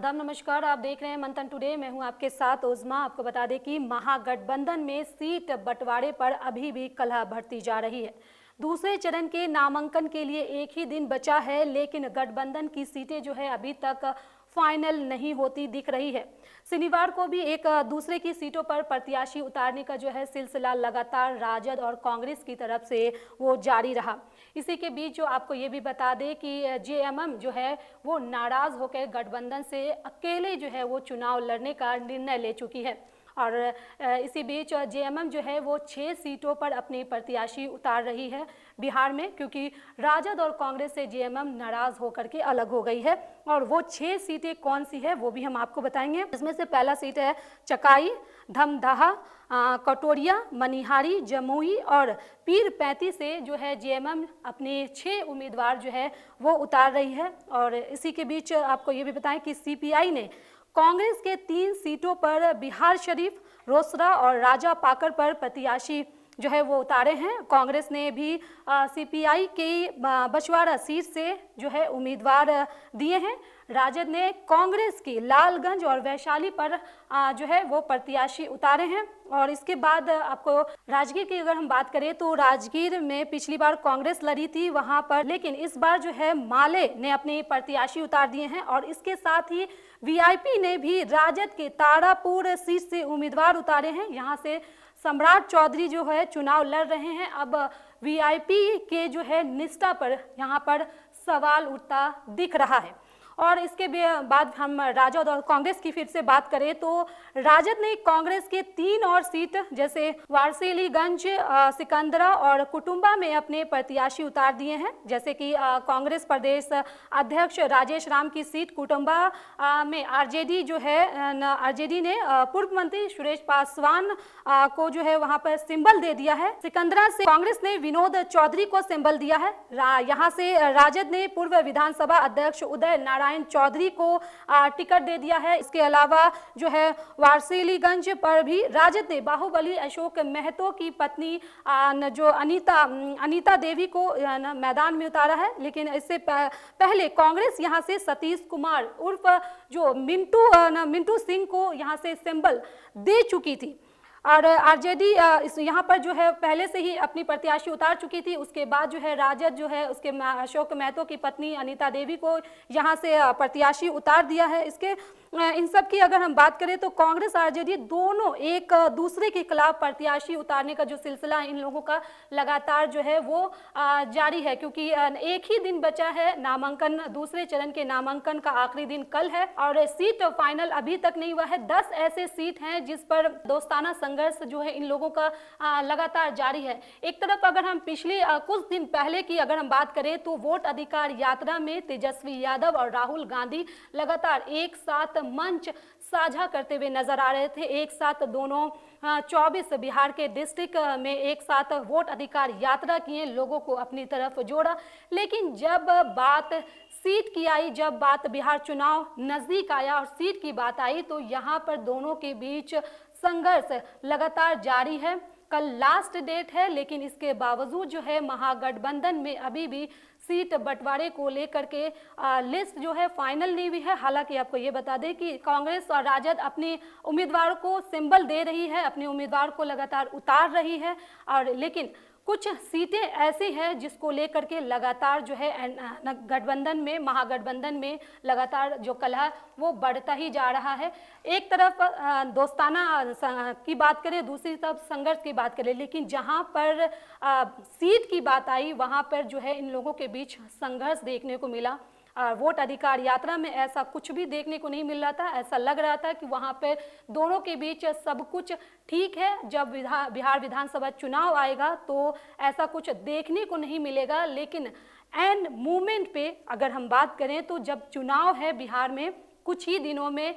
आदाब नमस्कार, आप देख रहे हैं मंथन टुडे। मैं हूं आपके साथ उज़मा। आपको बता दें कि महागठबंधन में सीट बंटवारे पर अभी भी कलह बढ़ती जा रही है। दूसरे चरण के नामांकन के लिए एक ही दिन बचा है, लेकिन गठबंधन की सीटें जो है अभी तक फाइनल नहीं होती दिख रही है। शनिवार को भी एक दूसरे की सीटों पर प्रत्याशी उतारने का जो है सिलसिला लगातार राजद और कांग्रेस की तरफ से वो जारी रहा। इसी के बीच जो आपको ये भी बता दें कि जेएमएम जो है वो नाराज होकर गठबंधन से अकेले जो है वो चुनाव लड़ने का निर्णय ले चुकी है। और इसी बीच जेएमएम जो है वो 6 सीटों पर अपनी प्रत्याशी उतार रही है बिहार में, क्योंकि राजद और कांग्रेस से जेएमएम नाराज होकर के अलग हो गई है। और वो 6 सीटें कौन सी है वो भी हम आपको बताएंगे। इसमें से पहला सीट है चकाई, धमदाहा, कटोरिया, मनिहारी, जमुई और पीर 35 से जो है जेएमएम अपने 6 उम्मीदवार जो है वो उतार रही है। और इसी के बीच आपको ये भी बताएं कि सीपीआई ने कांग्रेस के 3 सीटों पर बिहार शरीफ, रोसड़ा और राजा पाकर पर प्रत्याशी जो है वो उतारे हैं। कांग्रेस ने भी सीपीआई की बछवाड़ा सीट से जो है उम्मीदवार दिए हैं। राजद ने कांग्रेस की लालगंज और वैशाली पर जो है वो प्रत्याशी उतारे हैं। और इसके बाद आपको राजगीर की अगर हम बात करें तो राजगीर में पिछली बार कांग्रेस लड़ी थी वहां पर, लेकिन इस बार जो है माले ने अपने प्रत्याशी उतार दिए हैं। और इसके साथ ही वीआईपी ने भी राजद के तारापुर सीट से उम्मीदवार उतारे हैं। यहाँ से सम्राट चौधरी जो है चुनाव लड़ रहे हैं। अब वीआईपी के जो है निष्ठा पर यहाँ पर सवाल उठता दिख रहा है। और इसके बाद हम राजद और कांग्रेस की फिर से बात करें तो राजद ने कांग्रेस के 3 और सीट जैसे वारसिलीगंज, सिकंदरा और कुटुंबा में अपने प्रत्याशी उतार दिए हैं। जैसे कि कांग्रेस प्रदेश अध्यक्ष राजेश राम की सीट कुटुंबा में आरजेडी जो है आरजेडी ने पूर्व मंत्री सुरेश पासवान को जो है वहां पर सिंबल दे दिया है। सिकंदरा से कांग्रेस ने विनोद चौधरी को सिंबल दिया है। यहाँ से राजद ने पूर्व विधानसभा अध्यक्ष उदय नारायण चौधरी को टिकट दे दिया है। इसके अलावा जो है वारसिलीगंज पर भी राजद ने बाहुबली अशोक महतो की पत्नी जो अनीता देवी को मैदान में उतारा है। लेकिन इससे पहले कांग्रेस यहां से सतीश कुमार उर्फ जो मिंटू सिंह को यहां से सिंबल दे चुकी थी। और आरजेडी यहाँ पर जो है पहले से ही अपनी प्रत्याशी उतार चुकी थी। उसके बाद जो है राजद जो है उसके अशोक महतो की पत्नी अनीता देवी को यहाँ से प्रत्याशी उतार दिया है। इसके इन सब की अगर हम बात करें तो कांग्रेस आरजेडी दोनों एक दूसरे के खिलाफ प्रत्याशी उतारने का जो सिलसिला इन लोगों का लगातार जो है वो जारी है, क्योंकि एक ही दिन बचा है नामांकन। दूसरे चरण के नामांकन का आखिरी दिन कल है और सीट फाइनल अभी तक नहीं हुआ है। 10 ऐसे सीट हैं जिस पर दोस्ताना संघर्ष जो है इन लोगों का लगातार जारी है। एक तरफ अगर हम पिछले कुछ दिन पहले की अगर हम बात करें तो वोट अधिकार यात्रा में तेजस्वी यादव और राहुल गांधी लगातार एक साथ मंच साझा करते हुए नजर आ रहे थे। एक साथ दोनों 24 बिहार के डिस्ट्रिक्ट में एक साथ वोट अधिकार यात्रा किए, लोगों को अपनी तरफ जोड़ा। लेकिन जब बात सीट की आई, जब बात बिहार चुनाव नजदीक आया और सीट की बात आई तो यहाँ पर दोनों के बीच संघर्ष लगातार जारी है। कल लास्ट डेट है, लेकिन इसके बावजूद जो है महागठबंधन में अभी भी सीट बंटवारे को लेकर के लिस्ट जो है फाइनल नहीं हुई है। हालांकि आपको ये बता दें कि कांग्रेस और राजद अपने उम्मीदवार को सिंबल दे रही है, अपने उम्मीदवार को लगातार उतार रही है। और लेकिन कुछ सीटें ऐसी हैं जिसको लेकर के लगातार जो है गठबंधन में महागठबंधन में लगातार जो कलह वो बढ़ता ही जा रहा है। एक तरफ दोस्ताना की बात करें, दूसरी तरफ संघर्ष की बात करें, लेकिन जहां पर सीट की बात आई वहां पर जो है इन लोगों के बीच संघर्ष देखने को मिला। वोट अधिकार यात्रा में ऐसा कुछ भी देखने को नहीं मिल रहा था। ऐसा लग रहा था कि वहाँ पे दोनों के बीच सब कुछ ठीक है। जब बिहार विधानसभा चुनाव आएगा तो ऐसा कुछ देखने को नहीं मिलेगा। लेकिन एंड मूवमेंट पे अगर हम बात करें तो जब चुनाव है बिहार में कुछ ही दिनों में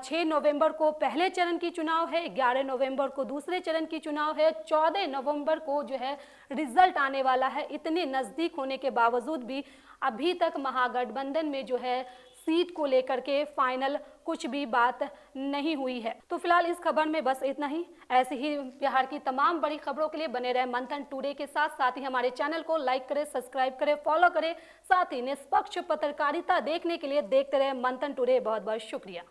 6 नवंबर को पहले चरण की चुनाव है, 11 नवंबर को दूसरे चरण की चुनाव है, 14 नवंबर को जो है रिजल्ट आने वाला है। इतने नज़दीक होने के बावजूद भी अभी तक महागठबंधन में जो है सीट को लेकर के फाइनल कुछ भी बात नहीं हुई है। तो फिलहाल इस खबर में बस इतना ही। ऐसे ही बिहार की तमाम बड़ी खबरों के लिए बने रहे मंथन टुडे के साथ। साथ ही हमारे चैनल को लाइक करें, सब्सक्राइब करें, फॉलो करें। साथ ही निष्पक्ष पत्रकारिता देखने के लिए देखते रहे मंथन टुडे। बहुत बहुत शुक्रिया।